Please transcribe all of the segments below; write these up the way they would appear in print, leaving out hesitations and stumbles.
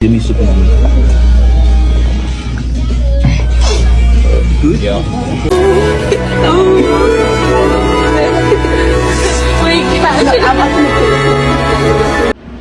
Give me some. Good? Yeah.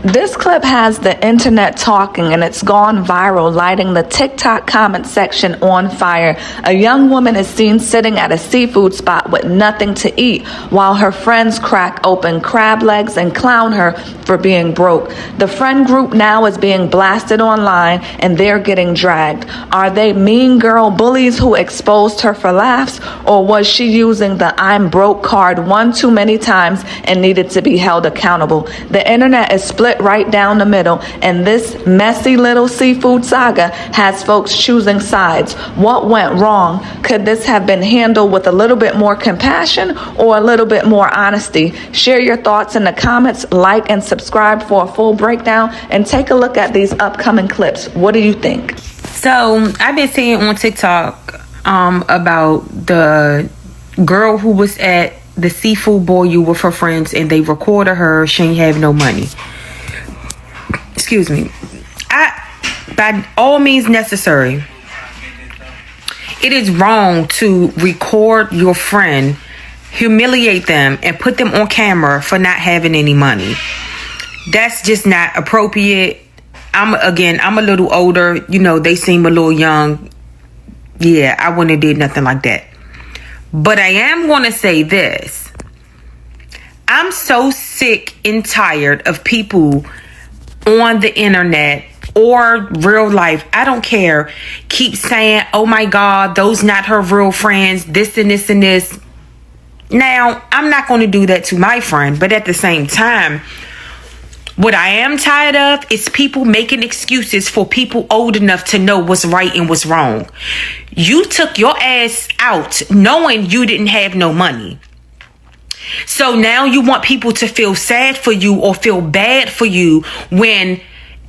This clip has the internet talking and it's gone viral, lighting the TikTok comment section on fire. A young woman is seen sitting at a seafood spot with nothing to eat while her friends crack open crab legs and clown her for being broke. The friend group now is being blasted online and they're getting dragged. Are they mean girl bullies who exposed her for laughs, or was she using the I'm broke card one too many times and needed to be held accountable? The internet is split right down the middle, and this messy little seafood saga has folks choosing sides. What went wrong? Could this have been handled with a little bit more compassion or a little bit more honesty? Share your thoughts in the comments, like and subscribe for a full breakdown, and take a look at these upcoming clips. What do you think? So I've been seeing on TikTok about the girl who was at the seafood boil with her friends and they recorded her. She ain't have no money. Excuse me. By all means necessary, it is wrong to record your friend, humiliate them, and put them on camera for not having any money. That's just not appropriate. I'm a little older. You know, they seem a little young. Yeah, I wouldn't have did nothing like that. But I am going to say this. I'm so sick and tired of people on the internet or real life, I don't care, keep saying, oh my God, those not her real friends, this and this and this. Now, I'm not going to do that to my friend, but at the same time, what I am tired of is people making excuses for people old enough to know what's right and what's wrong. You took your ass out knowing you didn't have no money. So now you want people to feel sad for you or feel bad for you when,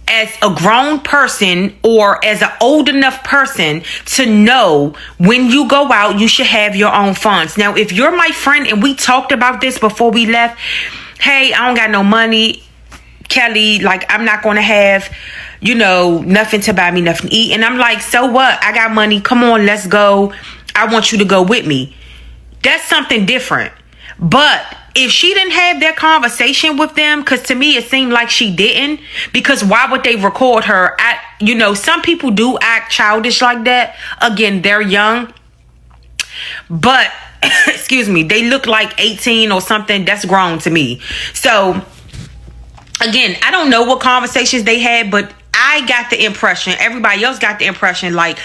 as a grown person or as an old enough person to know when you go out, you should have your own funds. Now, if you're my friend and we talked about this before we left, hey, I don't got no money, Kelly, like I'm not going to have, nothing to buy me nothing to eat. And I'm like, so what? I got money. Come on, let's go. I want you to go with me. That's something different. But if she didn't have that conversation with them, because to me it seemed like she didn't, because why would they record her? Some people do act childish like that. Again, they're young. But, excuse me, they look like 18 or something. That's grown to me. So, again, I don't know what conversations they had, but I got the impression, everybody else got the impression like,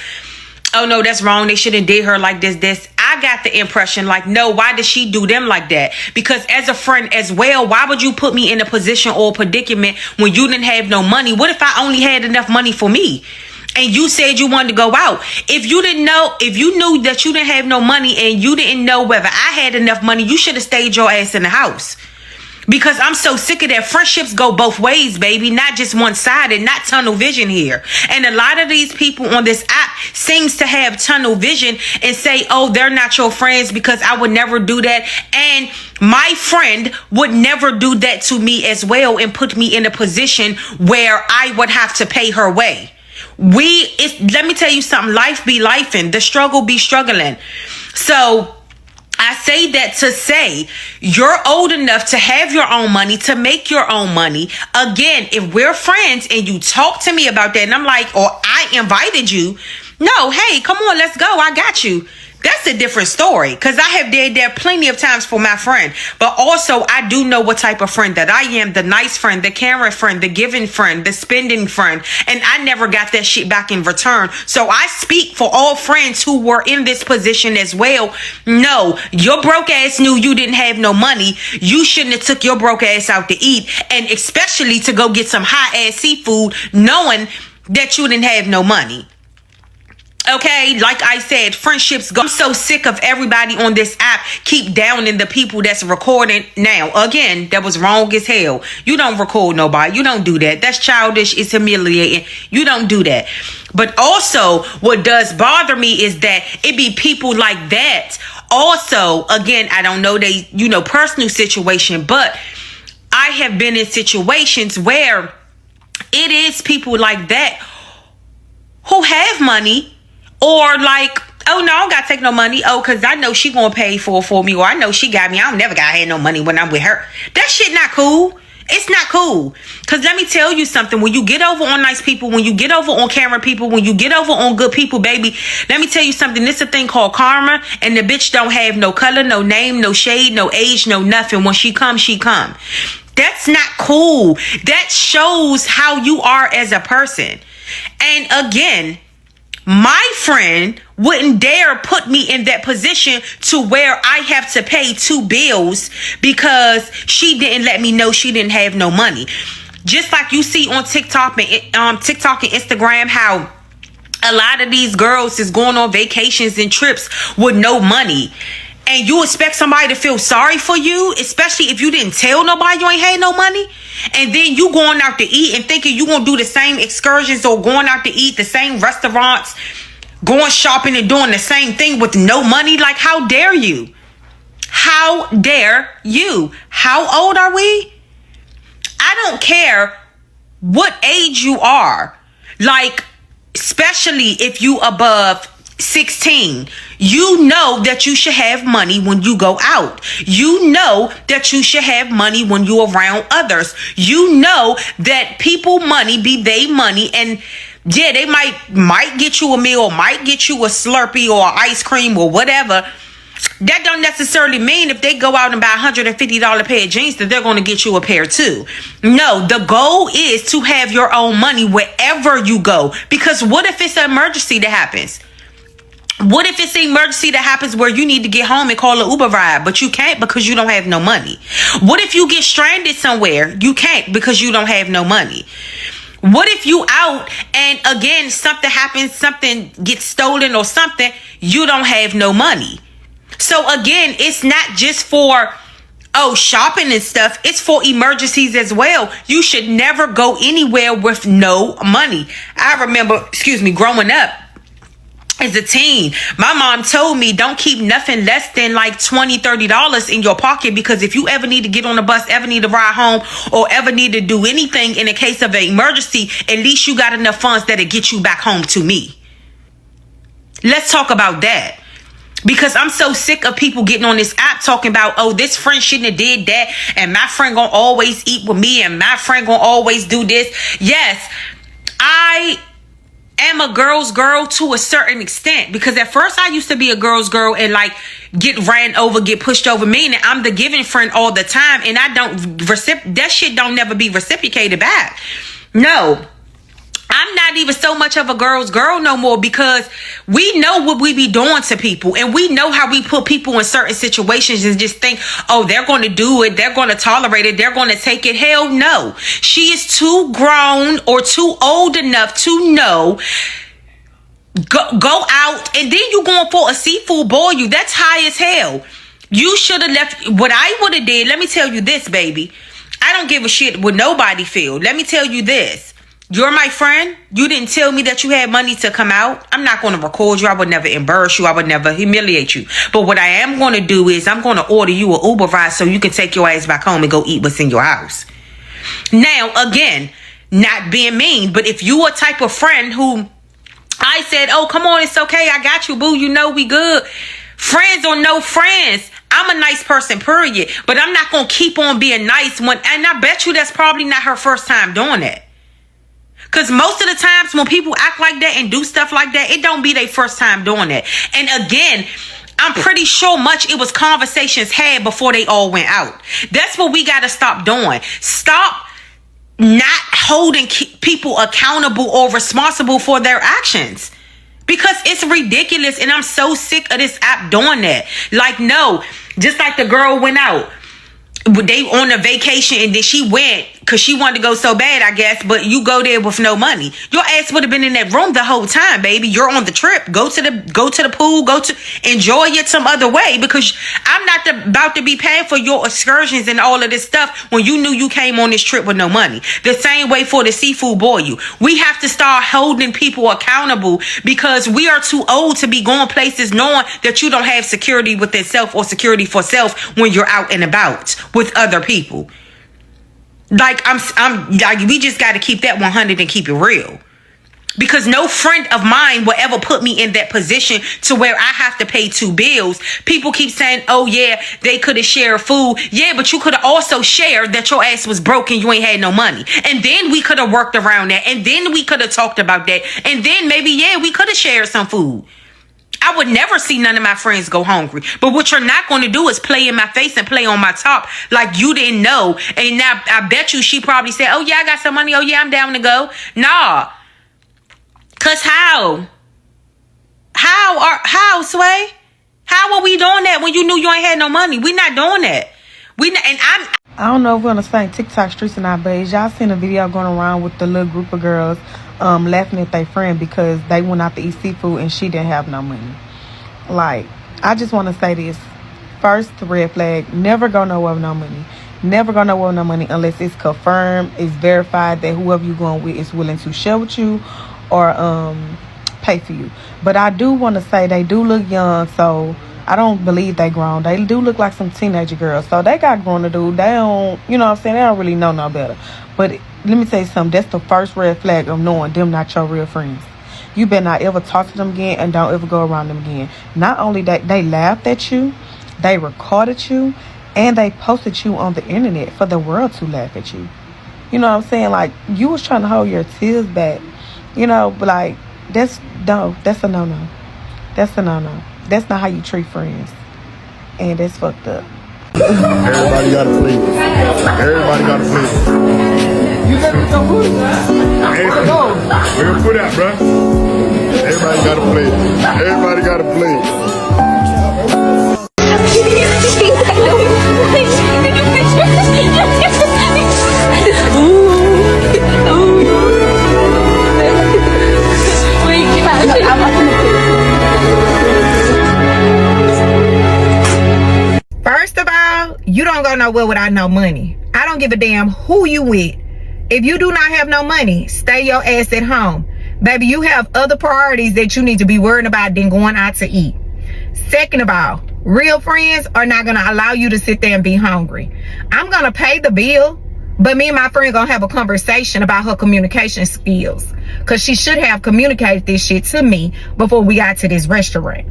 oh no, that's wrong. They shouldn't did her like this. I got the impression like, no, why did she do them like that? Because as a friend as well, why would you put me in a position or a predicament when you didn't have no money? What if I only had enough money for me? And you said you wanted to go out. If you knew that you didn't have no money and you didn't know whether I had enough money, you should have stayed your ass in the house. Because I'm so sick of that. Friendships go both ways, baby, not just one-sided, not tunnel vision here. And a lot of these people on this app seems to have tunnel vision and say, oh, they're not your friends because I would never do that. And my friend would never do that to me as well and put me in a position where I would have to pay her way. Let me tell you something. Life be lifing. The struggle be struggling. So I say that to say you're old enough to have your own money, to make your own money. Again, if we're friends and you talk to me about that and I'm like, or I invited you, no, hey, come on, let's go. I got you. That's a different story, because I have did that plenty of times for my friend. But also, I do know what type of friend that I am. The nice friend, the caring friend, the giving friend, the spending friend. And I never got that shit back in return. So I speak for all friends who were in this position as well. No, your broke ass knew you didn't have no money. You shouldn't have took your broke ass out to eat. And especially to go get some high ass seafood knowing that you didn't have no money. Okay, like I said, friendships go. I'm so sick of everybody on this app keep downing the people that's recording. Now, again, that was wrong as hell. You don't record nobody. You don't do that. That's childish. It's humiliating. You don't do that. But also, what does bother me is that it be people like that. Also, again, I don't know they, personal situation, but I have been in situations where it is people like that who have money, or like, oh no, I don't gotta take no money. Oh, cause I know she gonna pay for me, or I know she got me. I don't never gotta have no money when I'm with her. That shit not cool. It's not cool. Cause let me tell you something. When you get over on nice people, when you get over on camera people, when you get over on good people, baby, let me tell you something. This is a thing called karma, and the bitch don't have no color, no name, no shade, no age, no nothing. When she come, she come. That's not cool. That shows how you are as a person. And again, my friend wouldn't dare put me in that position to where I have to pay 2 bills because she didn't let me know she didn't have no money. Just like you see on TikTok and Instagram how a lot of these girls is going on vacations and trips with no money. And you expect somebody to feel sorry for you, especially if you didn't tell nobody you ain't had no money. And then you going out to eat and thinking you gonna do the same excursions or going out to eat the same restaurants, going shopping and doing the same thing with no money. Like, how dare you? How dare you? How old are we? I don't care what age you are. Like, especially if you above 16, you know that you should have money when you go out. You know that you should have money when you're around others. You know that people money be they money, and yeah, they might get you a meal, might get you a Slurpee or ice cream or whatever. That don't necessarily mean if they go out and buy $150 pair of jeans that they're going to get you a pair too. No, the goal is to have your own money wherever you go. Because what if it's an emergency that happens? What if it's an emergency that happens where you need to get home and call an Uber ride, but you can't because you don't have no money? What if you get stranded somewhere? You can't because you don't have no money. What if you out and again, something happens, something gets stolen or something, you don't have no money? So again, it's not just for, shopping and stuff. It's for emergencies as well. You should never go anywhere with no money. I remember, growing up, as a teen, my mom told me don't keep nothing less than like $20-$30 in your pocket, because if you ever need to get on the bus, ever need to ride home, or ever need to do anything in the case of an emergency, at least you got enough funds that'll get you back home to me. Let's talk about that. Because I'm so sick of people getting on this app talking about, this friend shouldn't have did that, and my friend gonna always eat with me, and my friend gonna always do this. Yes, I am a girl's girl to a certain extent, because at first I used to be a girl's girl and like get ran over, get pushed over, meaning I'm the giving friend all the time, and I don't that shit don't never be reciprocated back. No, I'm not even so much of a girl's girl no more, because we know what we be doing to people, and we know how we put people in certain situations and just think, they're going to do it, they're going to tolerate it, they're going to take it. Hell no. She is too grown or too old enough to know. Go out, and then you going for a seafood boil. That's high as hell. You should have left. What I would have did, let me tell you this, baby. I don't give a shit what nobody feel. Let me tell you this. You're my friend. You didn't tell me that you had money to come out. I'm not going to record you. I would never embarrass you. I would never humiliate you. But what I am going to do is I'm going to order you an Uber ride so you can take your ass back home and go eat what's in your house. Now, again, not being mean, but if you a type of friend who I said, come on, it's okay, I got you, boo, you know we good. Friends or no friends, I'm a nice person, period. But I'm not going to keep on being nice and I bet you that's probably not her first time doing it. Because most of the times when people act like that and do stuff like that, it don't be their first time doing it. And again, I'm pretty sure it was conversations had before they all went out. That's what we got to stop doing. Stop not holding people accountable or responsible for their actions. Because it's ridiculous, and I'm so sick of this app doing that. Like, no, just like the girl went out. They on a vacation and then she went because she wanted to go so bad, I guess, but you go there with no money. Your ass would have been in that room the whole time, baby. You're on the trip. Go to the pool, enjoy it some other way, because I'm not about to be paying for your excursions and all of this stuff when you knew you came on this trip with no money. The same way for the seafood boil. We have to start holding people accountable, because we are too old to be going places knowing that you don't have security within self or security for self when you're out and about with other people. Like, I'm like, we just got to keep that 100 and keep it real. Because no friend of mine will ever put me in that position to where I have to pay 2 bills. People keep saying, oh yeah, they could have shared food. Yeah, but you could have also shared that your ass was broke and you ain't had no money. And then we could have worked around that. And then we could have talked about that. And then maybe, yeah, we could have shared some food. I would never see none of my friends go hungry. But what you're not going to do is play in my face and play on my top like you didn't know. And now I bet you she probably said, oh yeah, I got some money. Oh yeah, I'm down to go. Nah. Cause how, Sway? How are we doing that when you knew you ain't had no money? We not doing that. I don't know if we're on the same TikTok streets or not, but y'all seen a video going around with the little group of girls laughing at their friend because they went out to eat seafood and she didn't have no money. Like, I just want to say this. First, red flag, never go nowhere with no money. Never go nowhere with no money unless it's confirmed, it's verified that whoever you're going with is willing to share with you or pay for you. But I do want to say they do look young, so I don't believe they grown. They do look like some teenager girls, so they got grown to do. They don't, you know what I'm saying, they don't really know no better. But let me tell you something, that's the first red flag of knowing them not your real friends. You better not ever talk to them again and don't ever go around them again. Not only that, they laughed at you, they recorded you, and they posted you on the internet for the world to laugh at you. You know what I'm saying? Like, you was trying to hold your tears back. You know, but like, that's a no-no. That's a no-no. That's not how you treat friends. And that's fucked up. Everybody got to play. Everybody got to play. You got to go food. Where your foot at, bro? Everybody got to play. Everybody got to play. First of all, you don't go nowhere without no money. I don't give a damn who you with. If you do not have no money, stay your ass at home. Baby, you have other priorities that you need to be worrying about than going out to eat. Second of all, real friends are not going to allow you to sit there and be hungry. I'm going to pay the bill, but me and my friend going to have a conversation about her communication skills. Because she should have communicated this shit to me before we got to this restaurant.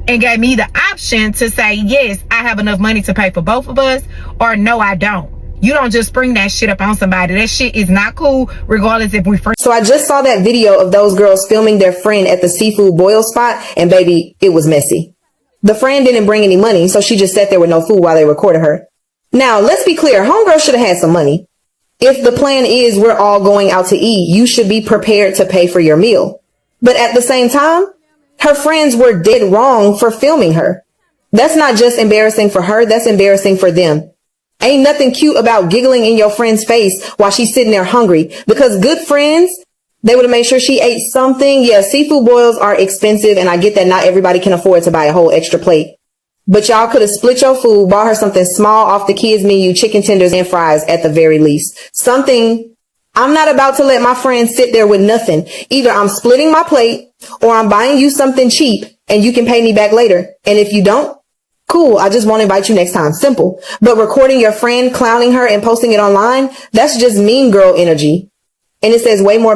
And gave me the option to say, yes, I have enough money to pay for both of us, or no, I don't. You don't just bring that shit up on somebody. That shit is not cool, regardless if we friends. So I just saw that video of those girls filming their friend at the seafood boil spot, and baby, it was messy. The friend didn't bring any money, so she just sat there with no food while they recorded her. Now, let's be clear, homegirl should have had some money. If the plan is we're all going out to eat, you should be prepared to pay for your meal. But at the same time, her friends were dead wrong for filming her. That's not just embarrassing for her, that's embarrassing for them. Ain't nothing cute about giggling in your friend's face while she's sitting there hungry, because good friends, they would have made sure she ate something. Yeah, seafood boils are expensive, and I get that not everybody can afford to buy a whole extra plate. But y'all could have split your food, bought her something small off the kids' menu, chicken tenders and fries at the very least. Something. I'm not about to let my friends sit there with nothing. Either I'm splitting my plate or I'm buying you something cheap and you can pay me back later. And if you don't, cool, I just won't invite you next time. Simple. But recording your friend, clowning her and posting it online, that's just mean girl energy. And it says way more